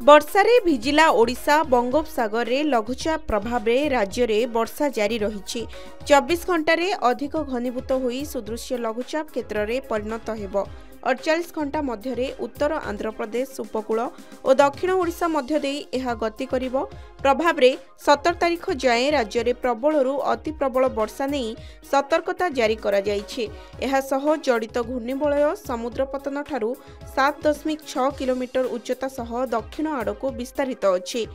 वर्षारे भिजिला ओडिशा बंगोपसागर रे लघुचाप प्रभाव रे राज्य रे वर्षा जारी रही 24 घंटे अधिक घनीभूत होई सुदृश्य लघुचाप क्षेत्र रे परिणत हेबो। 48 घंटा मध्य उत्तर आंध्र प्रदेश उपकूल और दक्षिण ओडिशा मध्य देई एहा गति करिवो। प्रभाव रे 17 तारिख जाए राज्य रे प्रबलरू अति प्रबल वर्षा नहीं सतर्कता जारी करा जाइछे। एहा सह जड़ित घूर्णिबलय समुद्र पतन ठारू 7.6 किलोमीटर उच्चता सह दक्षिण आड़को विस्तारित अछि।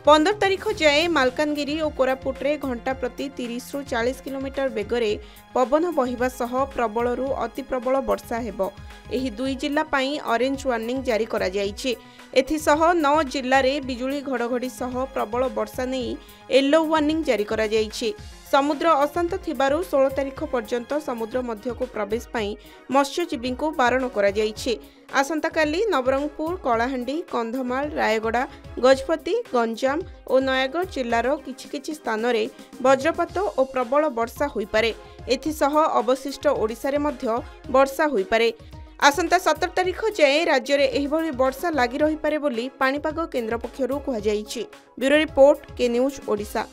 15 तारिख जाए मालकानगिरी और कोरापुट रे घंटा प्रति 30 रु 40 किलोमीटर बेगरे पवन बहिबा सह प्रबलरू अति प्रबल वर्षा हेबो। एही दुई जिल्ला पाई ऑरेंज वार्निंग जारी करा जाइछे। एथिसह 9 जिल्ला रे बिजुली घड़घड़ी सह प्रबल वर्षा नहीं येलो वार्निंग जारी करा जाइछे। समुद्र अशांत थिबारु 16 तारिख पर्यंत समुद्र मध्य को प्रवेश पाई मत्स्यजीवी को बारण करा जाइछे। आसंता काली नवरंगपुर, कलाहांडी, कंधमाल, रायगड़ा, गजपति, गंजाम और नयागढ़ जिल्लार किछि स्थान रे वज्रपात और प्रबल वर्षा होई पारे। एथिसह अवशिष्ट ओडिशा रे मध्य वर्षा होई पारे। आसंता 17 तारिख जाए राज्य रे एहिभଳି वर्षा लागि रही पारे बोली पाणीपाग केन्द्र पक्षरु कुहा जाइछि। ब्यूरो रिपोर्ट के न्यूज ओडिशा।